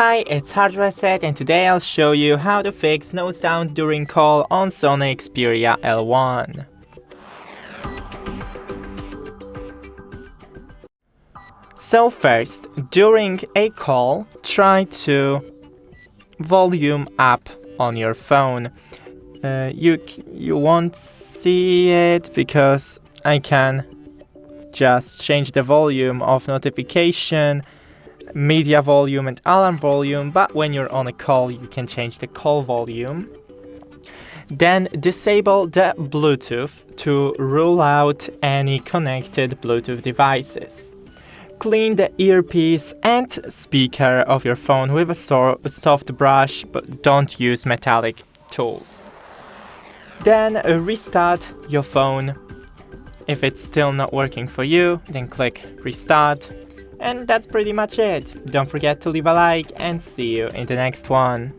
Hi, it's HardReset, and today I'll show you how to fix no sound during call on SONY Xperia L1. So first, during a call, try to volume up on your phone. You won't see it because I can just change the volume of notification, media volume and alarm volume, but when you're on a call you can change the call volume. Then disable the Bluetooth to rule out any connected Bluetooth devices. Clean the earpiece and speaker of your phone with a soft brush, but don't use metallic tools. Then restart your phone. If it's still not working for you, then click restart. And that's pretty much it. Don't forget to leave a like and see you in the next one.